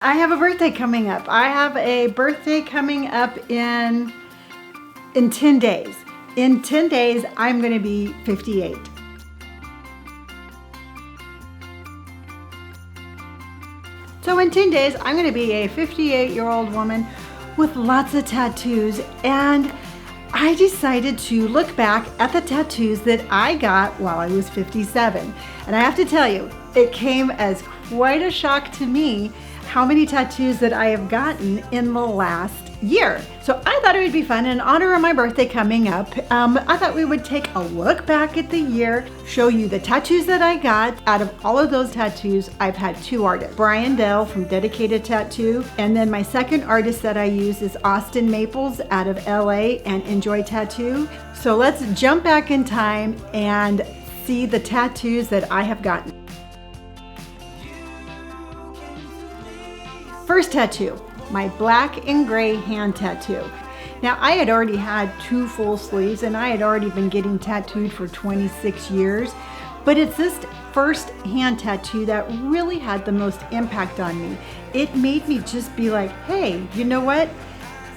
I have a birthday coming up. I have a birthday coming up in 10 days. In 10 days, I'm going to be 58. So in 10 days, I'm going to be a 58-year-old woman with lots of tattoos, and I decided to look back at the tattoos that I got while I was 57. And I have to tell you, it came as quite a shock to me how many tattoos that I have gotten in the last year. So I thought it would be fun in honor of my birthday coming up. I thought we would take a look back at the year, show you the tattoos that I got. Out of all of those tattoos, I've had two artists, Brian Dell from Dedicated Tattoo, and then my second artist that I use is Austin Maples out of LA and Enjoy Tattoo. So let's jump back in time and see the tattoos that I have gotten. First tattoo, my black and gray hand tattoo. Now I had already had 2 full sleeves and I had already been getting tattooed for 26 years, but it's this first hand tattoo that really had the most impact on me. It made me just be like, hey, you know what?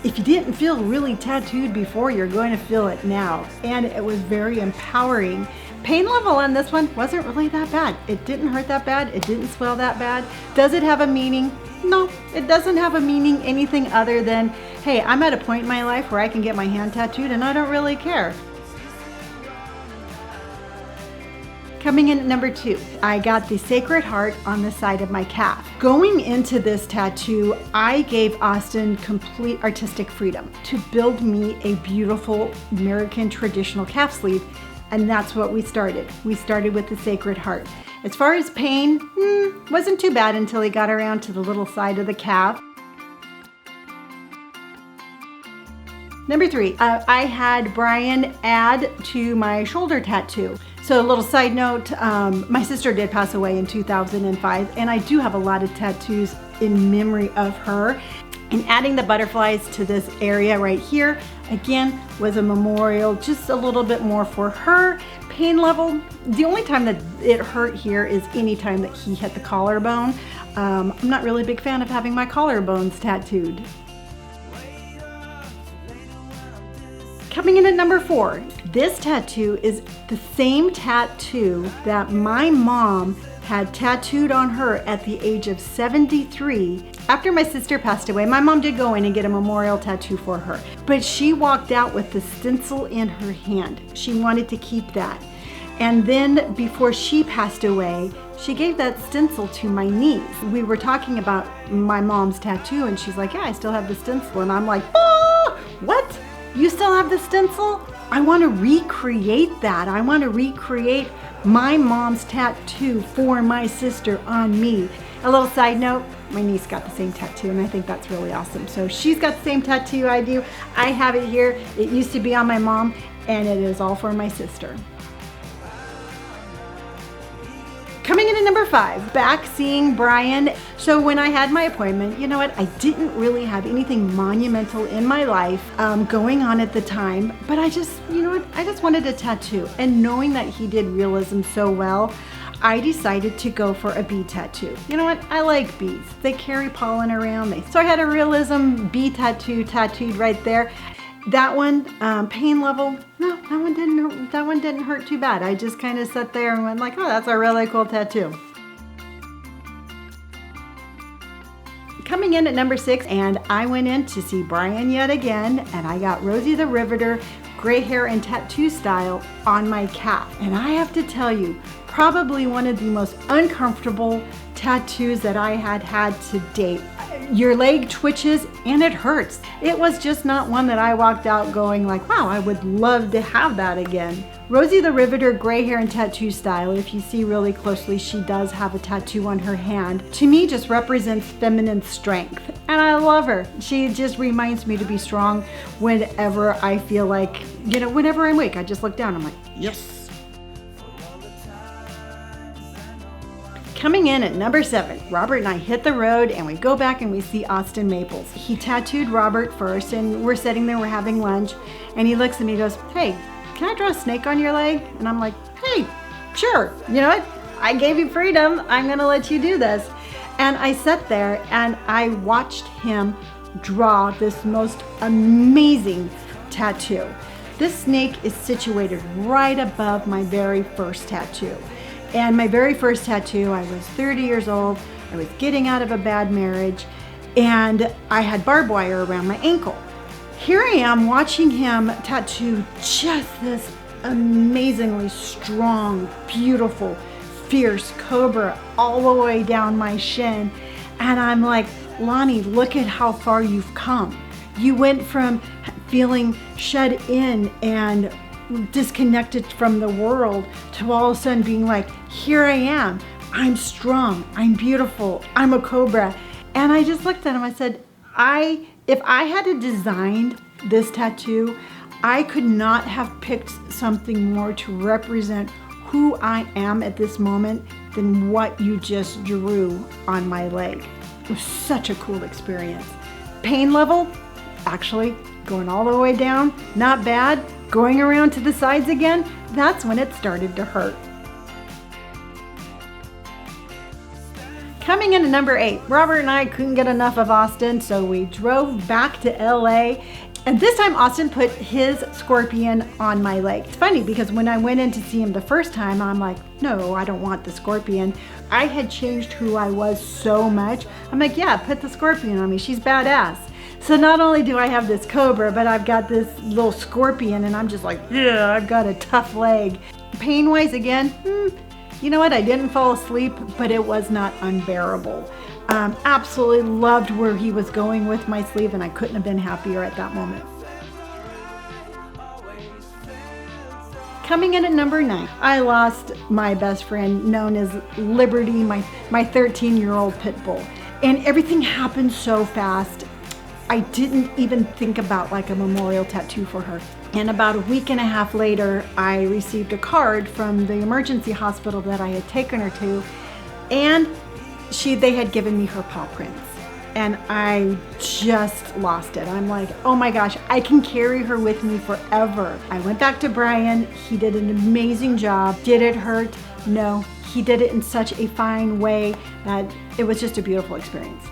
If you didn't feel really tattooed before, you're going to feel it now. And it was very empowering. Pain level on this one wasn't really that bad. It didn't hurt that bad. It didn't swell that bad. Does it have a meaning? No, it doesn't have a meaning anything other than, hey, I'm at a point in my life where I can get my hand tattooed and I don't really care. Coming in at number 2, I got the Sacred Heart on the side of my calf. Going into this tattoo, I gave Austin complete artistic freedom to build me a beautiful American traditional calf sleeve, and that's what we started. We started with the Sacred Heart. As far as pain, wasn't too bad until he got around to the little side of the calf. Number 3, I had Brian add to my shoulder tattoo. So a little side note, my sister did pass away in 2005, and I do have a lot of tattoos in memory of her. And adding the butterflies to this area right here, again, was a memorial, just a little bit more for her. Pain level, the only time that it hurt here is any time that he hit the collarbone. I'm not really a big fan of having my collarbones tattooed. Coming in at number 4, this tattoo is the same tattoo that my mom had tattooed on her at the age of 73. After my sister passed away, my mom did go in and get a memorial tattoo for her, but she walked out with the stencil in her hand. She wanted to keep that. And then before she passed away, she gave that stencil to my niece. We were talking about my mom's tattoo and she's like, yeah, I still have the stencil. And I'm like, oh, what? You still have the stencil? I want to recreate that. I want to recreate my mom's tattoo for my sister on me. A little side note, my niece got the same tattoo and I think that's really awesome. So she's got the same tattoo I do. I have it here. It used to be on my mom and it is all for my sister. Coming in at number 5, back seeing Brian. So when I had my appointment, you know what? I didn't really have anything monumental in my life going on at the time, but I just, you know what? I just wanted a tattoo. And knowing that he did realism so well, I decided to go for a bee tattoo. You know what? I like bees. They carry pollen around. So I had a realism bee tattoo tattooed right there. That one, pain level, no, that one didn't hurt too bad. I just kind of sat there and went like, oh, that's a really cool tattoo. Coming in at number 6, and I went in to see Brian yet again, and I got Rosie the Riveter, gray hair and tattoo style on my calf. And I have to tell you, probably one of the most uncomfortable tattoos that I had to date. Your leg twitches and it hurts. It was just not one that I walked out going like, wow, I would love to have that again. Rosie the Riveter, gray hair and tattoo style, if you see really closely, she does have a tattoo on her hand. To me, just represents feminine strength. And I love her. She just reminds me to be strong whenever I feel like, you know, whenever I'm weak, I just look down, I'm like, yes. Coming in at number 7, Robert and I hit the road and we go back and we see Austin Maples. He tattooed Robert first and we're sitting there, we're having lunch, and he looks at me and goes, hey, can I draw a snake on your leg? And I'm like, hey, sure. You know what? I gave you freedom. I'm gonna let you do this. And I sat there and I watched him draw this most amazing tattoo. This snake is situated right above my very first tattoo. And my very first tattoo, I was 30 years old. I was getting out of a bad marriage and I had barbed wire around my ankle. Here I am watching him tattoo just this amazingly strong, beautiful, fierce cobra all the way down my shin. And I'm like, Lonnie, look at how far you've come. You went from feeling shut in and disconnected from the world to all of a sudden being like, here I am. I'm strong. I'm beautiful. I'm a cobra. And I just looked at him. I said, if I had designed this tattoo, I could not have picked something more to represent who I am at this moment than what you just drew on my leg. It was such a cool experience. Pain level, actually going all the way down, not bad. Going around to the sides again, that's when it started to hurt. Coming in at number 8, Robert and I couldn't get enough of Austin, so we drove back to LA. And this time Austin put his scorpion on my leg. It's funny because when I went in to see him the first time, I'm like, no, I don't want the scorpion. I had changed who I was so much. I'm like, yeah, put the scorpion on me. She's badass. So not only do I have this cobra, but I've got this little scorpion and I'm just like, yeah, I've got a tough leg. Pain-wise again, you know what? I didn't fall asleep, but it was not unbearable. Absolutely loved where he was going with my sleeve and I couldn't have been happier at that moment. Coming in at number 9, I lost my best friend known as Liberty, my 13-year-old pit bull. And everything happened so fast. I didn't even think about like a memorial tattoo for her. And about a week and a half later, I received a card from the emergency hospital that I had taken her to, and they had given me her paw prints. And I just lost it. I'm like, oh my gosh, I can carry her with me forever. I went back to Brian. He did an amazing job. Did it hurt? No. He did it in such a fine way that it was just a beautiful experience.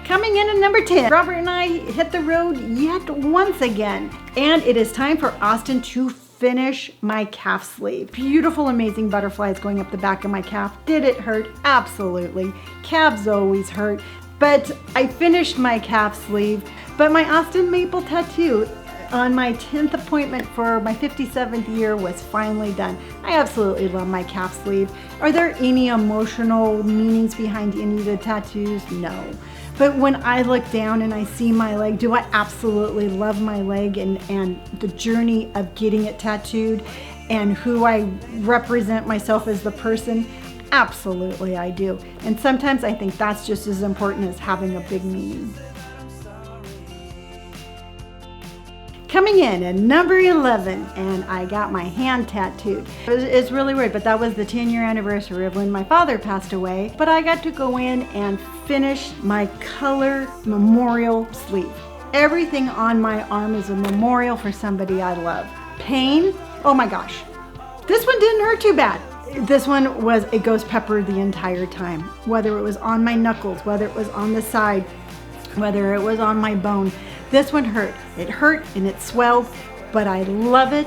Coming in at number 10, Robert and I hit the road yet once again. And it is time for Austin to finish my calf sleeve. Beautiful, amazing butterflies going up the back of my calf. Did it hurt? Absolutely. Calves always hurt. But I finished my calf sleeve. But my Austin Maple tattoo on my 10th appointment for my 57th year was finally done. I absolutely love my calf sleeve. Are there any emotional meanings behind any of the tattoos? No. But when I look down and I see my leg, do I absolutely love my leg and the journey of getting it tattooed and who I represent myself as the person? Absolutely I do. And sometimes I think that's just as important as having a big meaning. Coming in at number 11, and I got my hand tattooed. It's really weird, but that was the 10-year anniversary of when my father passed away. But I got to go in and finish my color memorial sleeve. Everything on my arm is a memorial for somebody I love. Pain, oh my gosh. This one didn't hurt too bad. This one was a ghost pepper the entire time. Whether it was on my knuckles, whether it was on the side, whether it was on my bone. This one hurt. It hurt and it swelled, but I love it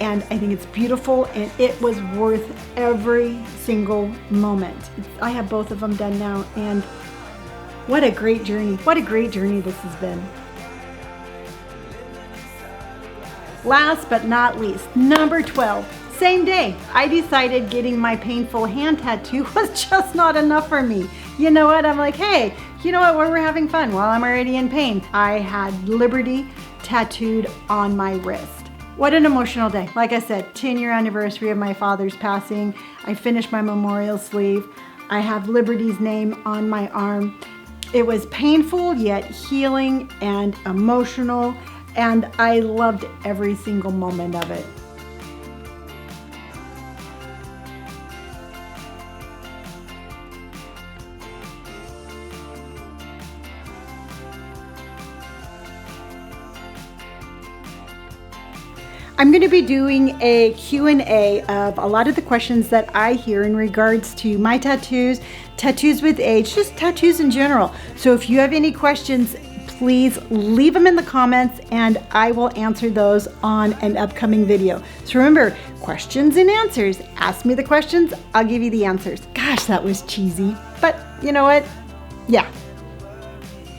and I think it's beautiful and it was worth every single moment. I have both of them done now and what a great journey. What a great journey this has been. Last but not least, number 12. Same day, I decided getting my painful hand tattoo was just not enough for me. You know what? I'm like, hey, you know what? While we're having fun, while I'm already in pain, I had Liberty tattooed on my wrist. What an emotional day. Like I said, 10-year anniversary of my father's passing. I finished my memorial sleeve. I have Liberty's name on my arm. It was painful yet healing and emotional, and I loved every single moment of it. I'm going to be doing a Q&A of a lot of the questions that I hear in regards to my tattoos, tattoos with age, just tattoos in general. So if you have any questions, please leave them in the comments and I will answer those on an upcoming video. So remember, questions and answers. Ask me the questions, I'll give you the answers. Gosh, that was cheesy, but you know what? Yeah.